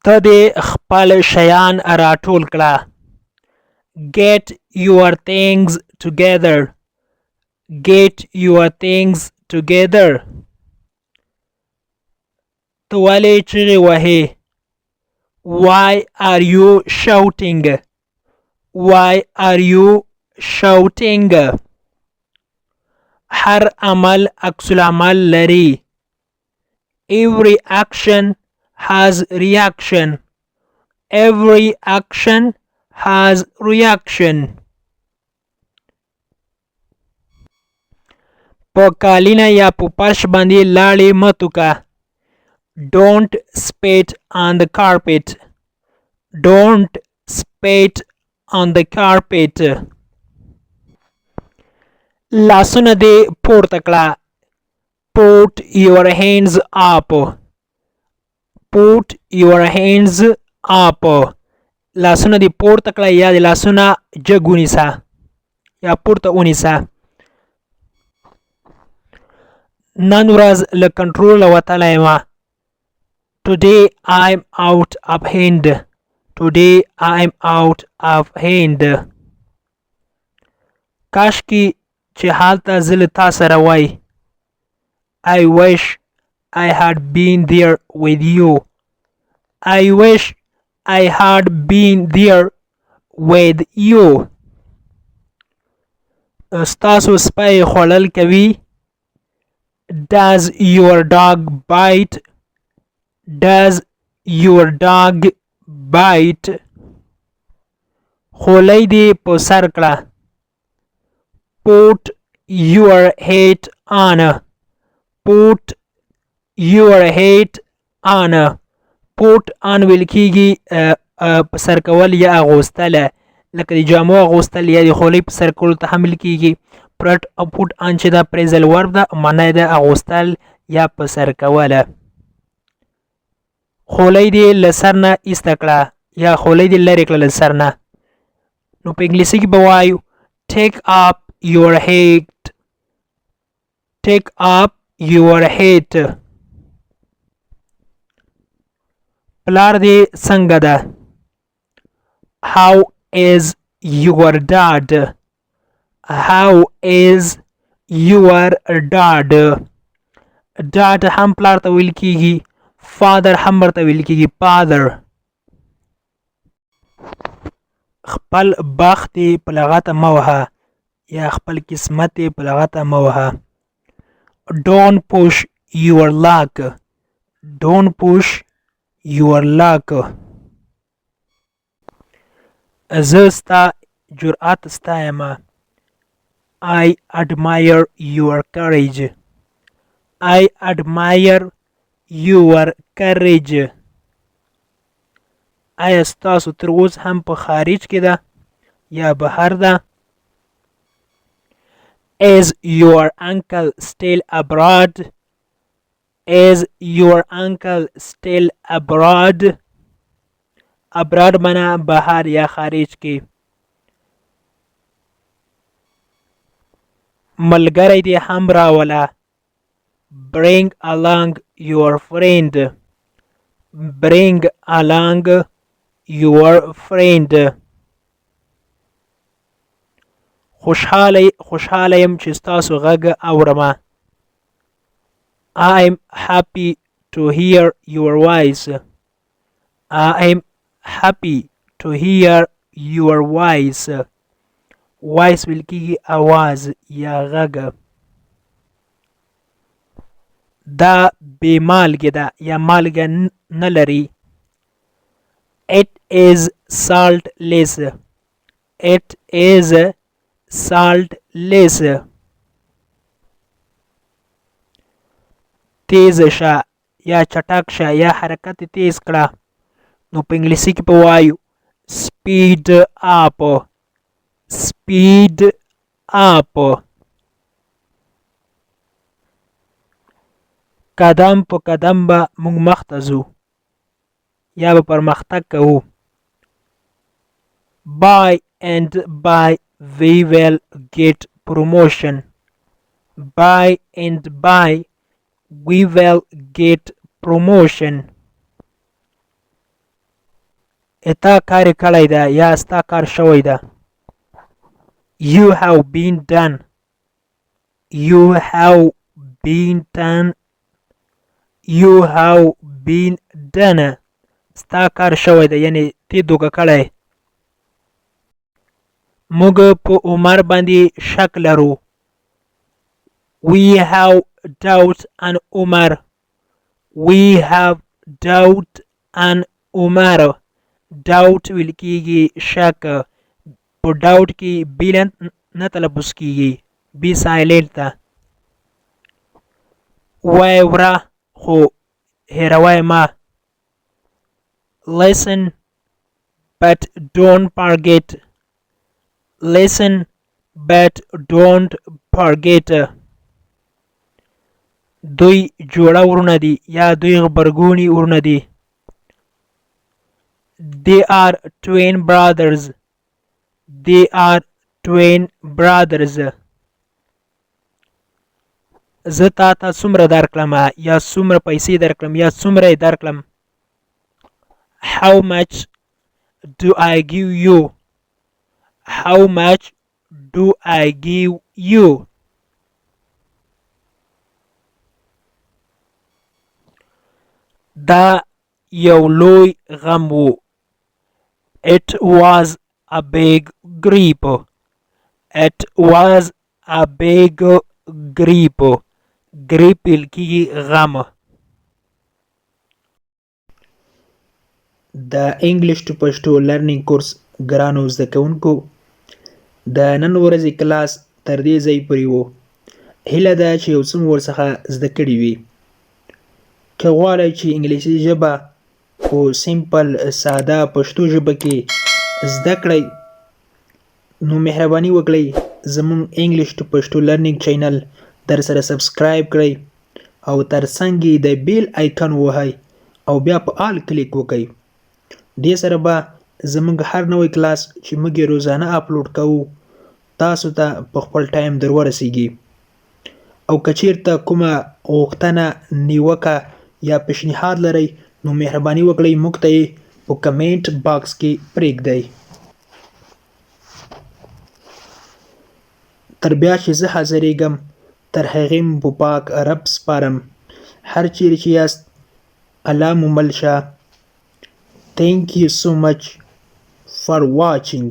ته دې خپل شیان راټول کړه. Get your things together. Get your things together. ته ولې چیغې وهې؟ Why are you shouting? Why are you shouting? هر عمل عکس العمل لري. Every action has reaction. Every action has reaction. په کالینه یا په فرش باندې لاړې مه توکه. Don't spit on the carpet. Don't spit on the carpet. لاسونه دې پورته کړه. Put your hands up. Put your hands up. لاسونه دې پورته کړه یا د لاسونه جګ ونیسه یا پورته ونیسه. نن ورځ له کنټروله وتلی یم. Today I'm out of hand. Today I'm out of hand. کاشکي چې هلته زه له تا سره وای. I wish I had been there with you. I wish I had been there with you. ستاسو سپی خوړل کوي. Does your dog bite? Does your dog bite? خولۍ دې په سر کړه. Put your hat on. Put your hat on. Put on ویل کېږي په سر کول یا اغوستل، لکه د جامو اغوستل یا د خولۍ په سر کولو ته هم ویل کېږي. پټ او پوټ آن چې دا پریزل ورب ده، معنا یې ده اغوستل یا په سر کوله. خولۍ دې له سر نه ایسته کړه یا خولۍ دې لرې کړه له سر نه. نو په انګلیسي کې به وایو take up your hat. Take up your hat. پلار دې څنګه ده؟ How is your dad? How is your dad? dad هم پلار ته ویل کېږي. father هم ورته ویل کېږي father. خپل بخت یې په لغته مه وهه یا خپل قسمت یې په لغته مه وهه. Don't push your luck. Don't push your luck. زه ستا جرأت ستایم. I admire your courage. I admire your courage. آیا ستاسو تر اوس هم په خارج کې ده یا بهر ده؟ Is your uncle still abroad? Is your uncle still abroad? abroad معنا بهر یا خارج کې. ملګری دې هم راوله. Bring along your friend. Bring along your friend. خوشحاله یم چې ستاسو غږ اورمه. I'm happy to hear your voice. I'm happy to hear your voice. voice ویل کېږي اواز یا غږ. دا بې مالګې ده یا مالګه نه لري. It is saltless. It is saltless. تیز شه یا چټک شه یا حرکت تیز کړه. نو په انګلیسي کې به وایو speed up. Speed up. قدم په قدم به موږ مخته ځو یا به پرمختګ کوو. By and by we will get promotion. By and by we will get promotion. تا کار کړی ده یا ستا کار شوی ده. You have been done. You have been done. You have been done. ستا کار شوی ده یعنی تی دوکه کړی. موږ په عمر باندې شک لرو. We have doubt on Umar. We have doubt on Umar. doubt ویل کیږي شک. په doubt کې بیلن نه تلفظ کیږي بی سایلنٹ ده. وای وره خو هیروای ما. listen but don't forget. listen but don't forget. دوی جوړه ورونه دي یا دوی غبرګوني ورونه دي. They are twin brothers. They are twin brothers. زه تا ته څومره درکړم یا څومره پیسې درکړم یا څومره یې درکړم. How much do I give you? How much do I give you? دا یو لوی غم و. It was a big grief. It was a big grief. grief ویل کیږي غم. د انګلیش ټو پښتو لرنینګ کورس ګرانو زده کوونکو د نن ورځې کلاس تر دې ځای پورې و. هیله ده چې یو څه مو ورڅخه زده کړي وي. که غواړئ چې انګلیسي ژبه په سیمپل ساده پښتو ژبه کې زده کړئ نو مهرباني وکړئ زموږ انګلیش ټو پښتو لرنینګ چینل در سره سبسکرایب کړئ او ترڅنګ یې د بیل آیکن ووهئ او بیا په آل کلیک وکړئ. دې سره به زموږ هر نوی کلاس چې موږ یې روزانه اپلوډ کوو تاسو ته په خپل ټایم در ورسیږي. او که چیرته کومه غوښتنه نیوکه یا پیشنهاد لرئ نو مهرباني وکړئ موږ ته یې په کمنټ باکس کې پرېږدئ. تر بیا چې زه حاضرېږم تر هغې مو په پاک رب سپارم. هر چیرې چې یاست الله مو مل شه. Thank you so much for watching.